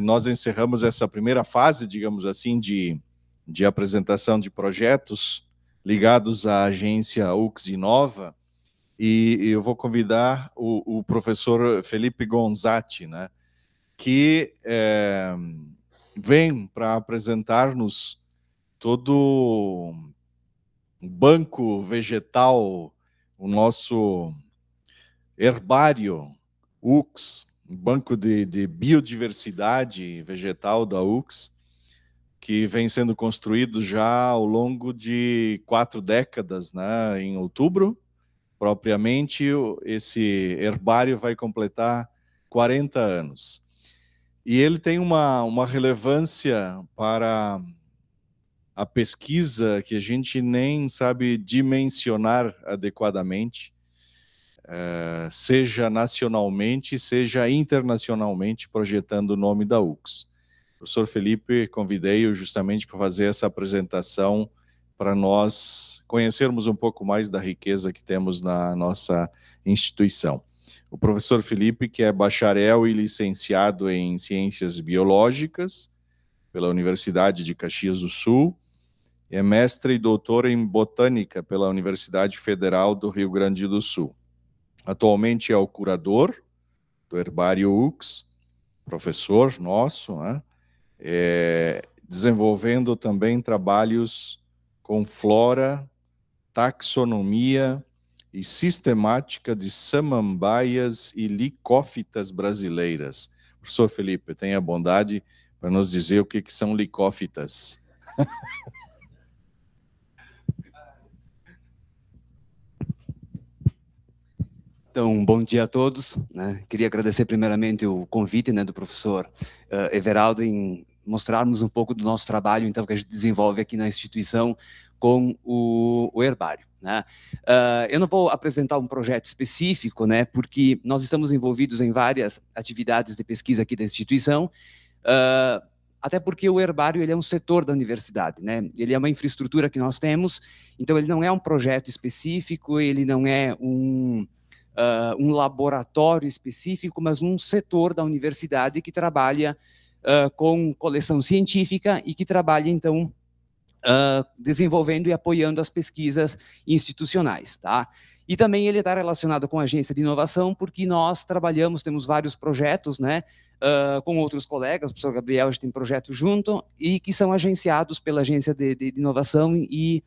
nós encerramos essa primeira fase, digamos assim, de apresentação de projetos ligados à agência UX Inova, e eu vou convidar o professor Felipe Gonzatti, né, que vem para apresentar-nos todo o banco vegetal, o nosso herbário UX, um banco de biodiversidade vegetal da UX, que vem sendo construído já ao longo de 4 décadas, né? Em outubro, propriamente, esse herbário vai completar 40 anos. E ele tem uma relevância para a pesquisa que a gente nem sabe dimensionar adequadamente, seja nacionalmente, seja internacionalmente, projetando o nome da UX. Professor Felipe, convidei-o justamente para fazer essa apresentação para nós conhecermos um pouco mais da riqueza que temos na nossa instituição. O professor Felipe, que é bacharel e licenciado em Ciências Biológicas pela Universidade de Caxias do Sul, é mestre e doutor em Botânica pela Universidade Federal do Rio Grande do Sul. Atualmente é o curador do Herbário UX, professor nosso, né? Desenvolvendo também trabalhos com flora, taxonomia e sistemática de samambaias e licófitas brasileiras. Professor Felipe, tenha a bondade para nos dizer o que são licófitas. Então, bom dia a todos, né? Queria agradecer primeiramente o convite, né, do professor Everaldo em mostrarmos um pouco do nosso trabalho, então, que a gente desenvolve aqui na instituição com o herbário, né? Eu não vou apresentar um projeto específico, né, porque nós estamos envolvidos em várias atividades de pesquisa aqui da instituição, até porque o herbário ele é um setor da universidade, né? Ele é uma infraestrutura que nós temos, então ele não é um projeto específico, ele não é um laboratório específico, mas um setor da universidade que trabalha com coleção científica e que trabalha, então, desenvolvendo e apoiando as pesquisas institucionais, tá? E também ele está relacionado com a agência de inovação, porque nós trabalhamos, temos vários projetos, né, com outros colegas, o professor Gabriel, a gente tem projeto junto, e que são agenciados pela agência de inovação e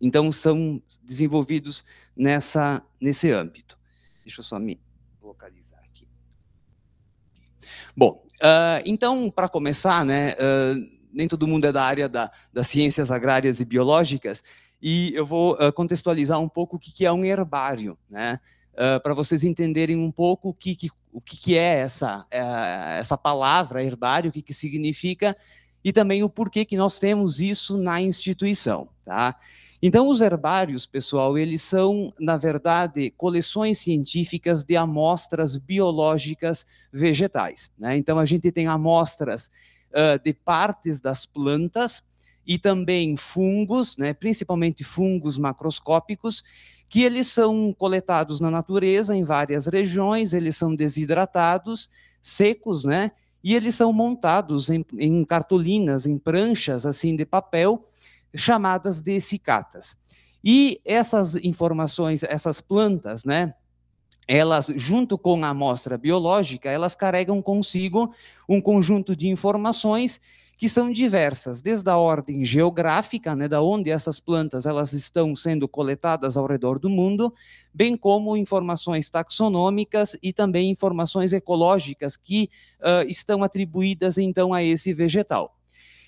então, são desenvolvidos nesse âmbito. Deixa eu só me localizar aqui. Bom, então, para começar, né, nem todo mundo é da área das ciências agrárias e biológicas, e eu vou contextualizar um pouco o que é um herbário, né, para vocês entenderem um pouco o que é essa palavra herbário, o que significa, e também o porquê que nós temos isso na instituição, tá? Então, os herbários, pessoal, eles são, na verdade, coleções científicas de amostras biológicas vegetais, né? Então, a gente tem amostras de partes das plantas e também fungos, né? Principalmente fungos macroscópicos, que eles são coletados na natureza, em várias regiões, eles são desidratados, secos, né? E eles são montados em cartolinas, em pranchas, assim, de papel, chamadas de cicatas. E essas informações, essas plantas, né, elas, junto com a amostra biológica, elas carregam consigo um conjunto de informações que são diversas, desde a ordem geográfica, né, da onde essas plantas elas estão sendo coletadas ao redor do mundo, bem como informações taxonômicas e também informações ecológicas que estão atribuídas, então, a esse vegetal.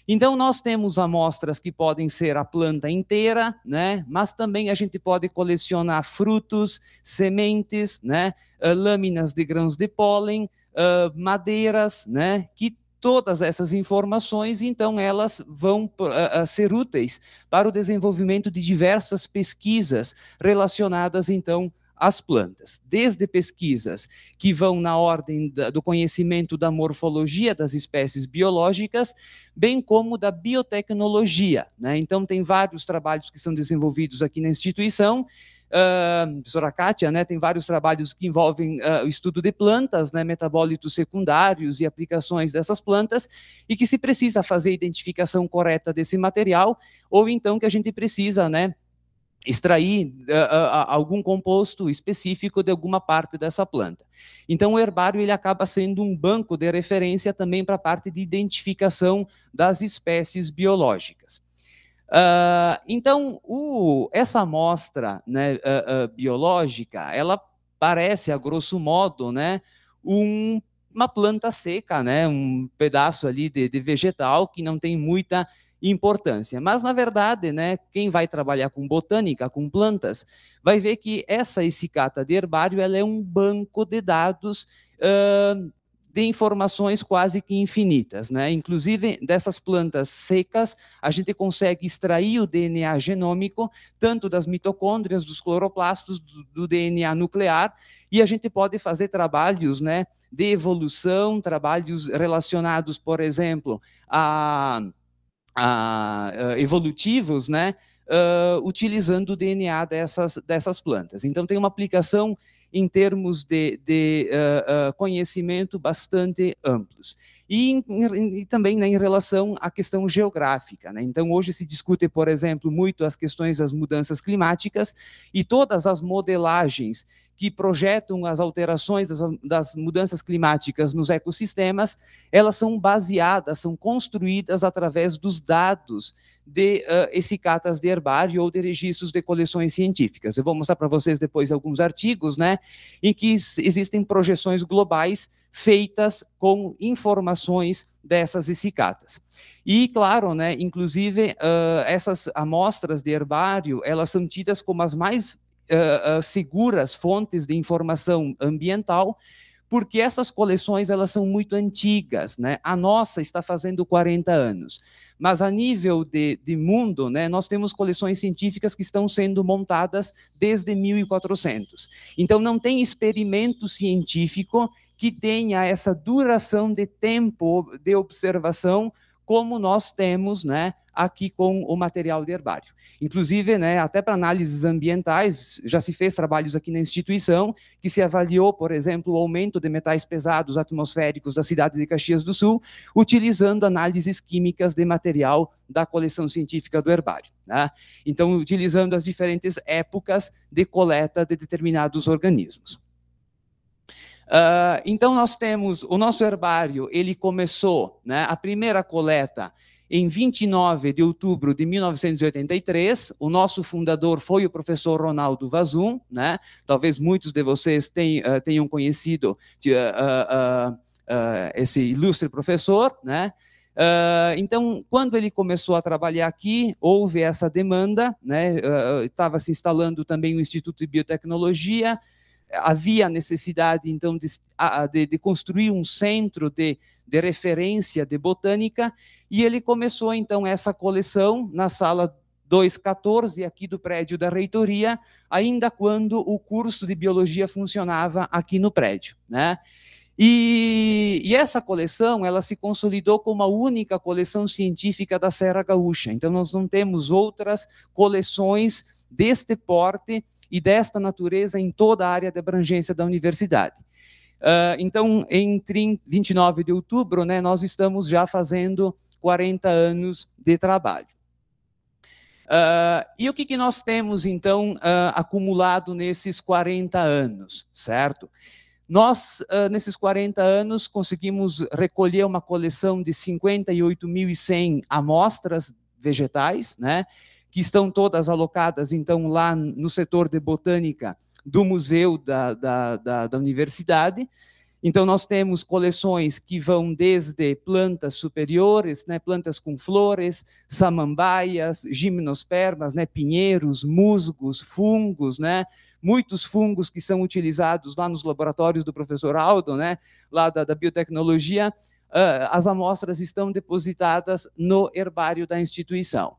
Então, nós temos amostras que podem ser a planta inteira, né? Mas também a gente pode colecionar frutos, sementes, né? Lâminas de grãos de pólen, madeiras, né? Que todas essas informações, então, elas vão ser úteis para o desenvolvimento de diversas pesquisas relacionadas, então, as plantas, desde pesquisas que vão na ordem do conhecimento da morfologia das espécies biológicas, bem como da biotecnologia, né? Então, tem vários trabalhos que são desenvolvidos aqui na instituição, A professora Kátia, né, tem vários trabalhos que envolvem o estudo de plantas, né, metabólitos secundários e aplicações dessas plantas, e que se precisa fazer a identificação correta desse material, ou então que a gente precisa, né, extrair algum composto específico de alguma parte dessa planta. Então, o herbário ele acaba sendo um banco de referência também para a parte de identificação das espécies biológicas. Então, essa amostra, né, biológica, ela parece, a grosso modo, né, uma planta seca, né, um pedaço ali de vegetal que não tem muita importância. Mas, na verdade, né, quem vai trabalhar com botânica, com plantas, vai ver que essa essicata de herbário ela é um banco de dados de informações quase que infinitas, né? Inclusive, dessas plantas secas, a gente consegue extrair o DNA genômico, tanto das mitocôndrias, dos cloroplastos, do DNA nuclear, e a gente pode fazer trabalhos, né, de evolução, trabalhos relacionados, por exemplo, evolutivos, né, utilizando o DNA dessas plantas. Então, tem uma aplicação em termos de conhecimento bastante amplos. E também, né, em relação à questão geográfica, né? Então, hoje se discute, por exemplo, muito as questões das mudanças climáticas e todas as modelagens que projetam as alterações das mudanças climáticas nos ecossistemas, elas são baseadas, são construídas através dos dados de essicatas de herbário ou de registros de coleções científicas. Eu vou mostrar para vocês depois alguns artigos, né, em que existem projeções globais feitas com informações dessas essicatas. E, claro, né, inclusive, essas amostras de herbário, elas são tidas como as mais seguras fontes de informação ambiental, porque essas coleções elas são muito antigas, né? A nossa está fazendo 40 anos, mas a nível de mundo, né, nós temos coleções científicas que estão sendo montadas desde 1400. Então, não tem experimento científico que tenha essa duração de tempo de observação como nós temos, né, aqui com o material de herbário. Inclusive, né, até para análises ambientais, já se fez trabalhos aqui na instituição, que se avaliou, por exemplo, o aumento de metais pesados atmosféricos da cidade de Caxias do Sul, utilizando análises químicas de material da coleção científica do herbário, né? Então, utilizando as diferentes épocas de coleta de determinados organismos. Então, nós temos o nosso herbário, ele começou, né, a primeira coleta em 29 de outubro de 1983, o nosso fundador foi o professor Ronaldo Vazum, né? Talvez muitos de vocês tenham conhecido esse ilustre professor, né? Então, quando ele começou a trabalhar aqui, houve essa demanda, né? Estava se instalando também o Instituto de Biotecnologia, havia necessidade, então, de construir um centro de referência de botânica, e ele começou, então, essa coleção na sala 214, aqui do prédio da reitoria, ainda quando o curso de biologia funcionava aqui no prédio, né? E essa coleção, ela se consolidou como a única coleção científica da Serra Gaúcha. Então, nós não temos outras coleções deste porte e desta natureza em toda a área de abrangência da universidade. Então, em 29 de outubro, né, nós estamos já fazendo 40 anos de trabalho. E o que nós temos, então, acumulado nesses 40 anos, certo? Nós, nesses 40 anos, conseguimos recolher uma coleção de 58.100 amostras vegetais, né, que estão todas alocadas, então, lá no setor de botânica do museu da universidade. Então, nós temos coleções que vão desde plantas superiores, né, plantas com flores, samambaias, gimnospermas, né, pinheiros, musgos, fungos, né, muitos fungos que são utilizados lá nos laboratórios do professor Aldo, né, lá da biotecnologia. As amostras estão depositadas no herbário da instituição.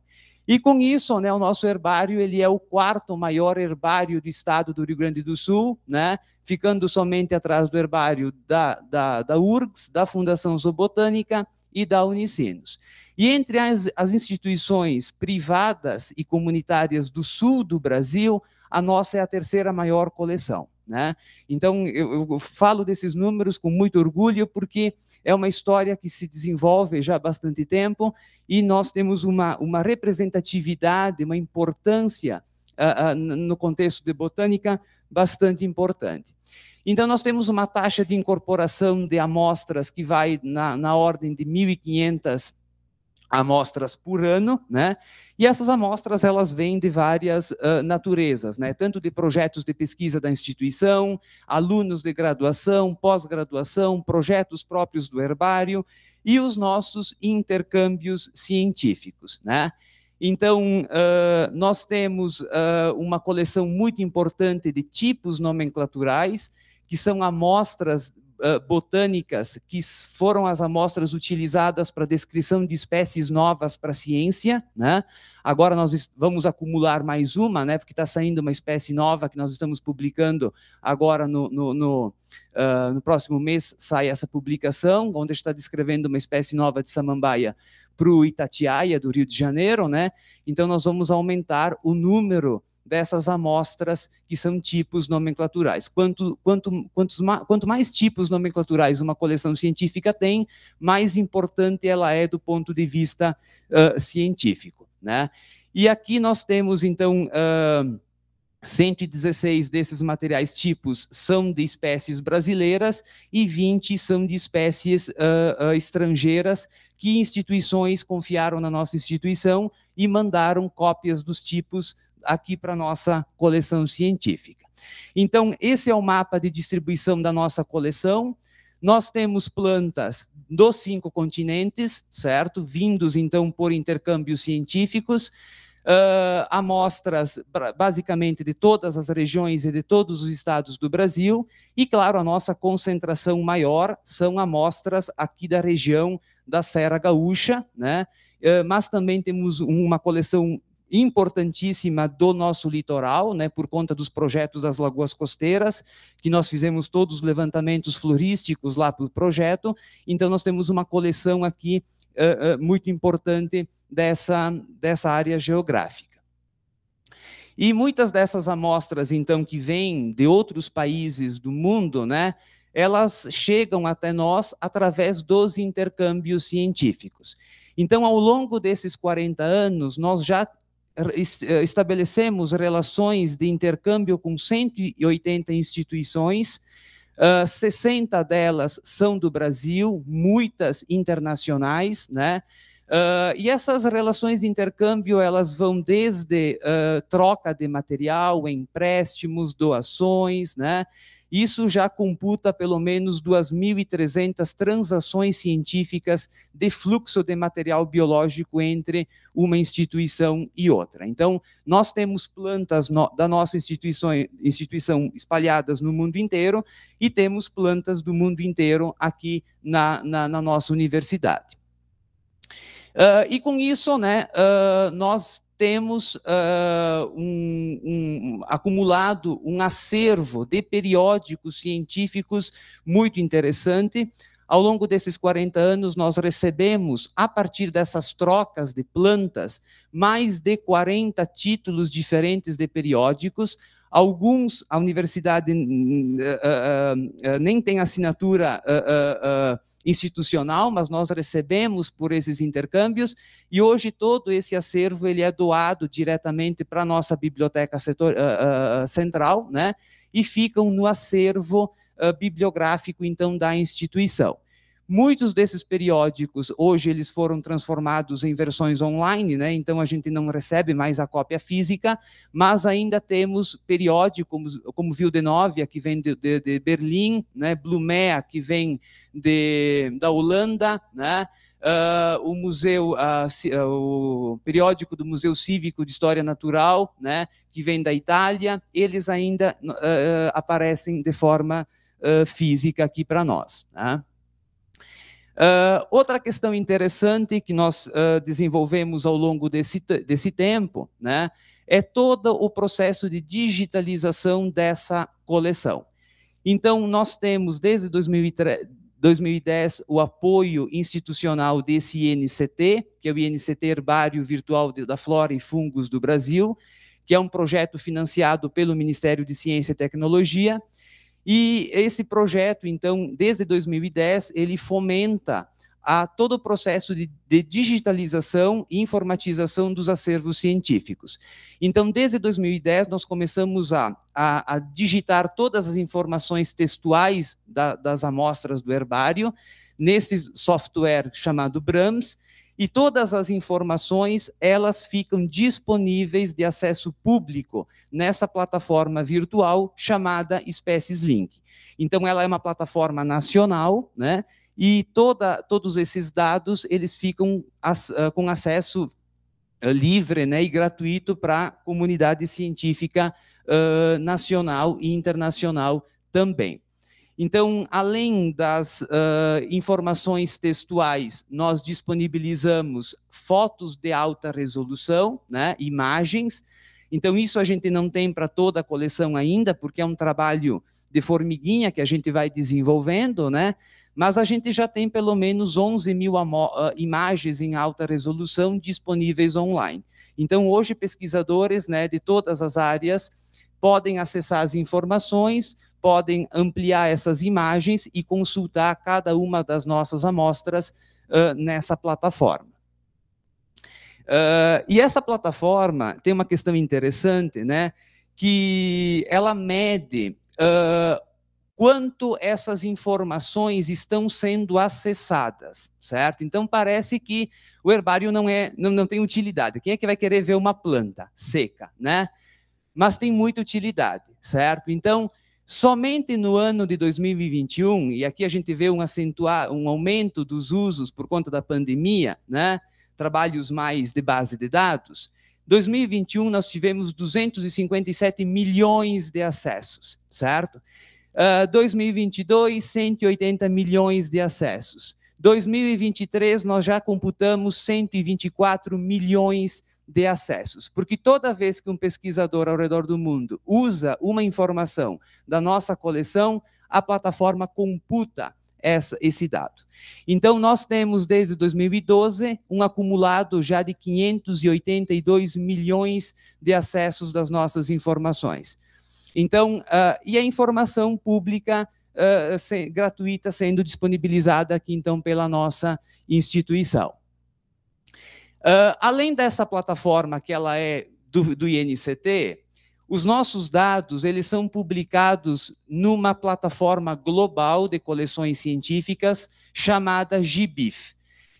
E com isso, né, o nosso herbário ele é o 4º maior herbário do estado do Rio Grande do Sul, né, ficando somente atrás do herbário da URGS, da Fundação Zoobotânica e da Unicinos. E entre as instituições privadas e comunitárias do sul do Brasil, a nossa é a terceira maior coleção, né? Então, eu falo desses números com muito orgulho, porque é uma história que se desenvolve já há bastante tempo, e nós temos uma representatividade, uma importância no contexto de botânica bastante importante. Então, nós temos uma taxa de incorporação de amostras que vai na ordem de 1.500 amostras por ano, né? E essas amostras, elas vêm de várias naturezas, né? Tanto de projetos de pesquisa da instituição, alunos de graduação, pós-graduação, projetos próprios do herbário e os nossos intercâmbios científicos, né? Então, nós temos uma coleção muito importante de tipos nomenclaturais, que são amostras botânicas, que foram as amostras utilizadas para descrição de espécies novas para a ciência, né? Agora nós vamos acumular mais uma, né? Porque está saindo uma espécie nova que nós estamos publicando agora no próximo mês, sai essa publicação, onde está descrevendo uma espécie nova de samambaia para o Itatiaia, do Rio de Janeiro, né? Então nós vamos aumentar o número dessas amostras que são tipos nomenclaturais. Quanto mais tipos nomenclaturais uma coleção científica tem, mais importante ela é do ponto de vista científico, né? E aqui nós temos, então, 116 desses materiais tipos são de espécies brasileiras e 20 são de espécies estrangeiras, que instituições confiaram na nossa instituição e mandaram cópias dos tipos aqui para a nossa coleção científica. Então, esse é o mapa de distribuição da nossa coleção. Nós temos plantas dos 5 continentes, certo? Vindos, então, por intercâmbios científicos, amostras, basicamente, de todas as regiões e de todos os estados do Brasil, e, claro, a nossa concentração maior são amostras aqui da região da Serra Gaúcha, né? Mas também temos uma coleção importantíssima do nosso litoral, né, por conta dos projetos das lagoas costeiras, que nós fizemos todos os levantamentos florísticos lá para o projeto. Então nós temos uma coleção aqui muito importante dessa área geográfica. E muitas dessas amostras, então, que vêm de outros países do mundo, né, elas chegam até nós através dos intercâmbios científicos. Então, ao longo desses 40 anos, nós já estabelecemos relações de intercâmbio com 180 instituições, 60 delas são do Brasil, muitas internacionais, né? E essas relações de intercâmbio, elas vão desde troca de material, empréstimos, doações, né? Isso já computa pelo menos 2.300 transações científicas de fluxo de material biológico entre uma instituição e outra. Então, nós temos plantas da nossa instituição espalhadas no mundo inteiro e temos plantas do mundo inteiro aqui na nossa universidade. E com isso, né, nós temos acumulado um acervo de periódicos científicos muito interessante. Ao longo desses 40 anos, nós recebemos, a partir dessas trocas de plantas, mais de 40 títulos diferentes de periódicos. Alguns, a universidade nem tem assinatura institucional, mas nós recebemos por esses intercâmbios, e hoje todo esse acervo ele é doado diretamente para a nossa biblioteca central, né, e ficam no acervo bibliográfico, então, da instituição. Muitos desses periódicos, hoje, eles foram transformados em versões online, né? Então a gente não recebe mais a cópia física, mas ainda temos periódicos como Wildenovia, que vem de Berlim, né? Blumea, que vem da Holanda, né? O periódico do Museu Cívico de História Natural, né? Que vem da Itália, eles ainda aparecem de forma física aqui para nós, né? Outra questão interessante que nós desenvolvemos ao longo desse tempo, né, é todo o processo de digitalização dessa coleção. Então, nós temos, desde 2010, o apoio institucional desse INCT, que é o INCT Herbário Virtual da Flora e Fungos do Brasil, que é um projeto financiado pelo Ministério de Ciência e Tecnologia, e esse projeto, então, desde 2010, ele fomenta todo o processo de digitalização e informatização dos acervos científicos. Então, desde 2010, nós começamos a digitar todas as informações textuais das amostras do herbário, nesse software chamado BRAMS, e todas as informações, elas ficam disponíveis de acesso público nessa plataforma virtual chamada Espécies Link. Então, ela é uma plataforma nacional, né? E todos esses dados, eles ficam com acesso livre, né, e gratuito para a comunidade científica nacional e internacional também. Então, além das informações textuais, nós disponibilizamos fotos de alta resolução, né, imagens. Então, isso a gente não tem para toda a coleção ainda, porque é um trabalho de formiguinha que a gente vai desenvolvendo, né? Mas a gente já tem pelo menos 11 mil imagens em alta resolução disponíveis online. Então, hoje, pesquisadores, né, de todas as áreas podem acessar as informações, podem ampliar essas imagens e consultar cada uma das nossas amostras nessa plataforma. E essa plataforma tem uma questão interessante, né, que ela mede quanto essas informações estão sendo acessadas, certo? Então, parece que o herbário não tem utilidade. Quem é que vai querer ver uma planta seca, né? Mas tem muita utilidade, certo? Então, somente no ano de 2021, e aqui a gente vê um aumento dos usos por conta da pandemia, né? Trabalhos mais de base de dados, 2021 nós tivemos 257 milhões de acessos, certo? 2022, 180 milhões de acessos. 2023, nós já computamos 124 milhões de acessos, porque toda vez que um pesquisador ao redor do mundo usa uma informação da nossa coleção, a plataforma computa esse dado. Então, nós temos, desde 2012, um acumulado já de 582 milhões de acessos das nossas informações. Então, e a informação pública gratuita sendo disponibilizada aqui, então, pela nossa instituição. Além dessa plataforma, que ela é do INCT, os nossos dados, eles são publicados numa plataforma global de coleções científicas chamada GBIF.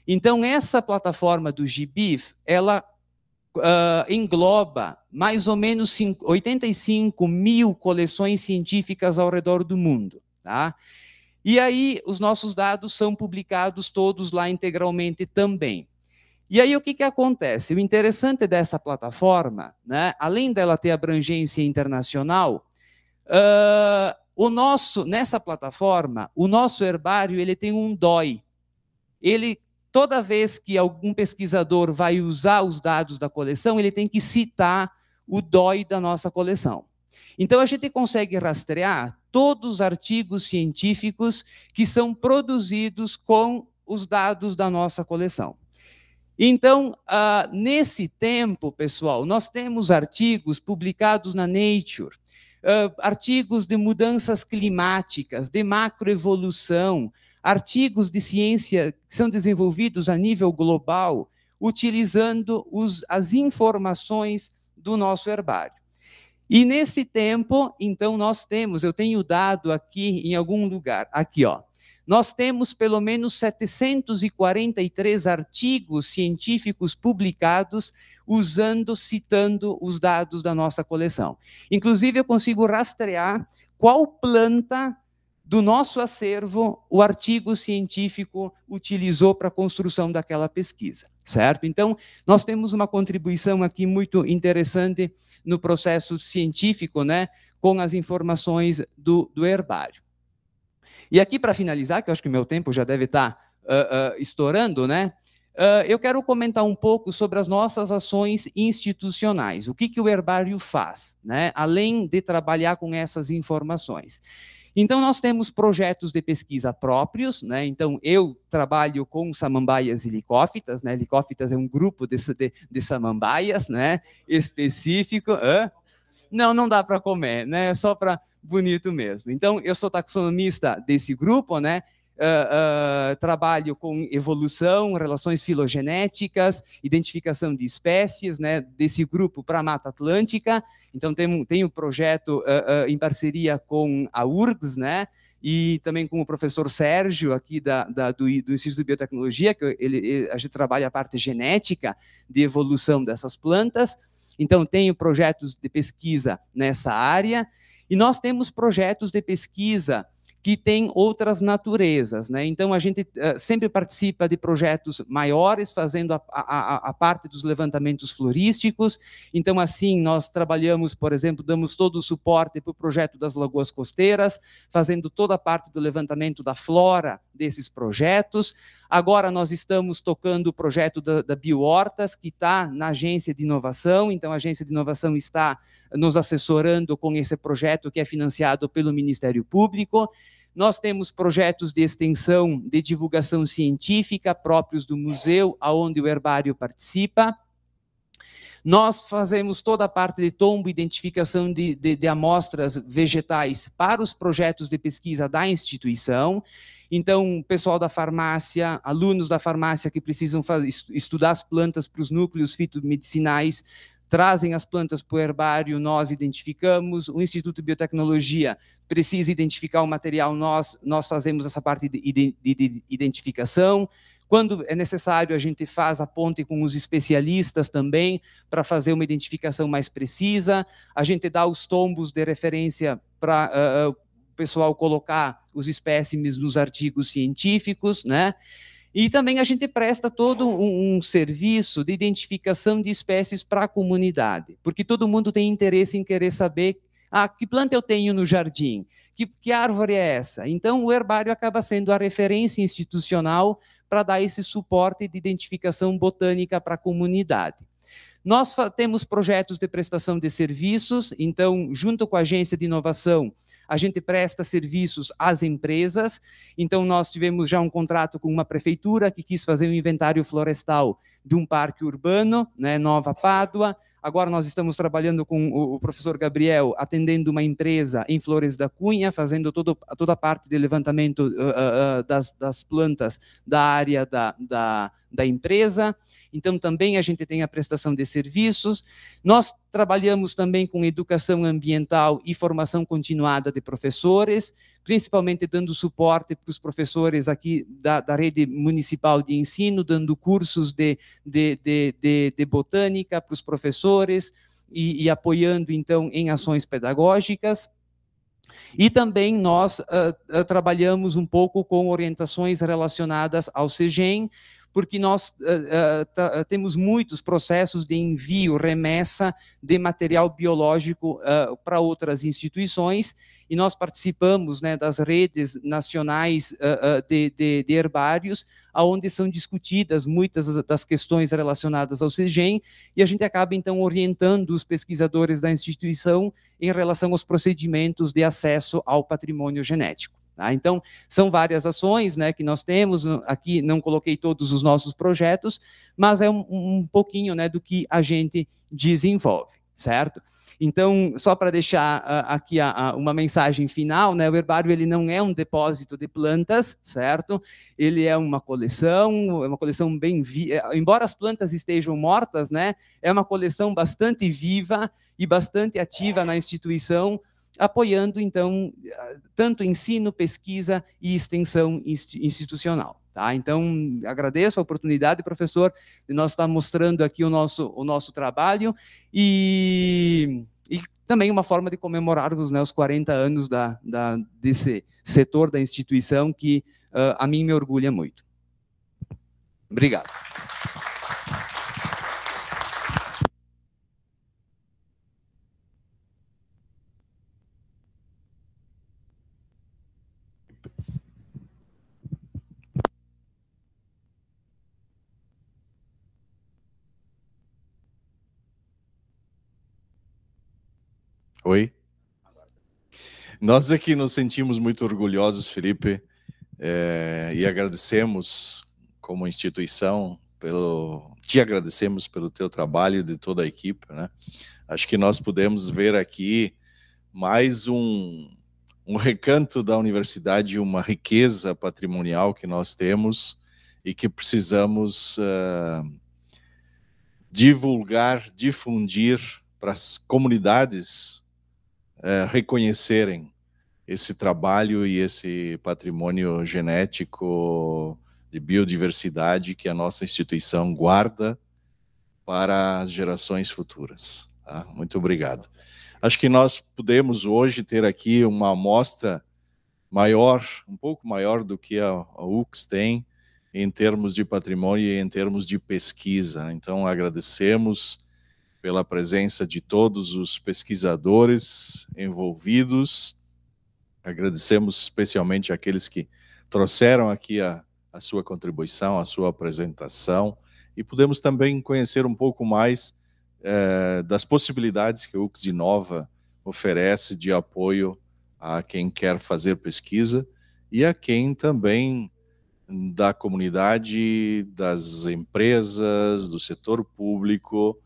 Então, essa plataforma do GBIF, ela engloba mais ou menos 85 mil coleções científicas ao redor do mundo, tá? E aí, os nossos dados são publicados todos lá integralmente também. E aí, o que acontece? O interessante dessa plataforma, né, além dela ter abrangência internacional, nessa plataforma, o nosso herbário ele tem um DOI. Toda vez que algum pesquisador vai usar os dados da coleção, ele tem que citar o DOI da nossa coleção. Então, a gente consegue rastrear todos os artigos científicos que são produzidos com os dados da nossa coleção. Então, nesse tempo, pessoal, nós temos artigos publicados na Nature, artigos de mudanças climáticas, de macroevolução, artigos de ciência que são desenvolvidos a nível global, utilizando as informações do nosso herbário. E nesse tempo, então, eu tenho dado aqui em algum lugar, aqui, ó, nós temos pelo menos 743 artigos científicos publicados citando os dados da nossa coleção. Inclusive, eu consigo rastrear qual planta do nosso acervo o artigo científico utilizou para a construção daquela pesquisa, certo? Então, nós temos uma contribuição aqui muito interessante no processo científico, né, com as informações do herbário. E aqui, para finalizar, que eu acho que o meu tempo já deve estar estourando, né? Eu quero comentar um pouco sobre as nossas ações institucionais. O que o herbário faz, né? Além de trabalhar com essas informações. Então, nós temos projetos de pesquisa próprios, né? Então, eu trabalho com samambaias e licófitas, né? Licófitas é um grupo de samambaias, né? Específico. Não, não dá para comer, né? É só para bonito mesmo. Então, eu sou taxonomista desse grupo, né? Trabalho com evolução, relações filogenéticas, identificação de espécies, né, desse grupo para a Mata Atlântica. Então, tem um projeto em parceria com a URGS, né, e também com o professor Sérgio, aqui do Instituto de Biotecnologia, que a gente trabalha a parte genética de evolução dessas plantas. Então, tenho projetos de pesquisa nessa área, e nós temos projetos de pesquisa que tem outras naturezas, né? Então, a gente sempre participa de projetos maiores, fazendo a parte dos levantamentos florísticos. Então, assim, nós trabalhamos, por exemplo, damos todo o suporte para o projeto das lagoas costeiras, fazendo toda a parte do levantamento da flora desses projetos. Agora, nós estamos tocando o projeto da Biohortas, que está na Agência de Inovação. Então, a Agência de Inovação está nos assessorando com esse projeto que é financiado pelo Ministério Público. Nós temos projetos de extensão de divulgação científica próprios do museu, onde o herbário participa. Nós fazemos toda a parte de tombo, identificação de amostras vegetais para os projetos de pesquisa da instituição. Então, pessoal da farmácia, alunos da farmácia que precisam estudar as plantas para os núcleos fitomedicinais, trazem as plantas para o herbário, nós identificamos. O Instituto de Biotecnologia precisa identificar o material, nós fazemos essa parte de identificação. Quando é necessário, a gente faz a ponte com os especialistas também, para fazer uma identificação mais precisa. A gente dá os tombos de referência para o pessoal colocar os espécimes nos artigos científicos, né? E também a gente presta todo um serviço de identificação de espécies para a comunidade, porque todo mundo tem interesse em querer saber que planta eu tenho no jardim, que árvore é essa? Então, o herbário acaba sendo a referência institucional para dar esse suporte de identificação botânica para a comunidade. Nós temos projetos de prestação de serviços, então, junto com a Agência de Inovação, a gente presta serviços às empresas. Então, nós tivemos já um contrato com uma prefeitura que quis fazer um inventário florestal de um parque urbano, né, Nova Pádua. Agora nós estamos trabalhando com o professor Gabriel, atendendo uma empresa em Flores da Cunha, fazendo toda a parte de levantamento das plantas da área da empresa. Então, também a gente tem a prestação de serviços. Nós trabalhamos também com educação ambiental e formação continuada de professores, principalmente dando suporte para os professores aqui da rede municipal de ensino, dando cursos de botânica para os professores e apoiando, então, em ações pedagógicas. E também nós trabalhamos um pouco com orientações relacionadas ao CEGEM, porque nós temos muitos processos de envio, remessa de material biológico para outras instituições, e nós participamos, né, das redes nacionais de herbários, onde são discutidas muitas das questões relacionadas ao CEGEM, e a gente acaba, então, orientando os pesquisadores da instituição em relação aos procedimentos de acesso ao patrimônio genético. Tá? Então, são várias ações, né, que nós temos. Aqui não coloquei todos os nossos projetos, mas é um pouquinho, né, do que a gente desenvolve, certo? Então, só para deixar aqui uma mensagem final, né, o herbário ele não é um depósito de plantas, certo? Ele é uma coleção bem viva. Embora as plantas estejam mortas, né, é uma coleção bastante viva e bastante ativa na instituição, apoiando, então, tanto ensino, pesquisa e extensão institucional. Tá? Então, agradeço a oportunidade, professor, de nós estar mostrando aqui o nosso trabalho e também uma forma de comemorarmos, né, os 40 anos desse setor da instituição que a mim me orgulha muito. Obrigado. Oi? Nós aqui nos sentimos muito orgulhosos, Felipe, e agradecemos como instituição, te agradecemos pelo teu trabalho e de toda a equipe, né? Acho que nós podemos ver aqui mais um recanto da universidade, uma riqueza patrimonial que nós temos e que precisamos divulgar, difundir para as comunidades reconhecerem esse trabalho e esse patrimônio genético de biodiversidade que a nossa instituição guarda para as gerações futuras. Tá? Muito obrigado. Acho que nós podemos hoje ter aqui uma amostra maior, um pouco maior do que a UCS tem em termos de patrimônio e em termos de pesquisa. Então, agradecemos pela presença de todos os pesquisadores envolvidos. Agradecemos especialmente aqueles que trouxeram aqui a sua contribuição, a sua apresentação, e podemos também conhecer um pouco mais das possibilidades que a UCS Inova oferece de apoio a quem quer fazer pesquisa e a quem também da comunidade, das empresas, do setor público,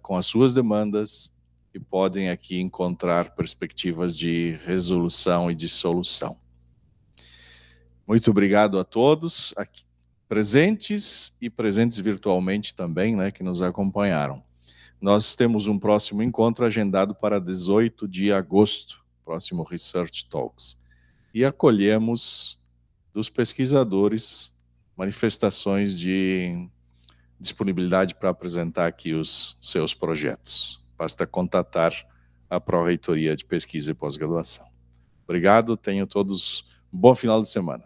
com as suas demandas, e podem aqui encontrar perspectivas de resolução e de solução. Muito obrigado a todos aqui presentes e presentes virtualmente também, né, que nos acompanharam. Nós temos um próximo encontro agendado para 18 de agosto, próximo Research Talks, e acolhemos dos pesquisadores manifestações de disponibilidade para apresentar aqui os seus projetos. Basta contatar a Pró-Reitoria de Pesquisa e Pós-Graduação. Obrigado, tenham todos um bom final de semana.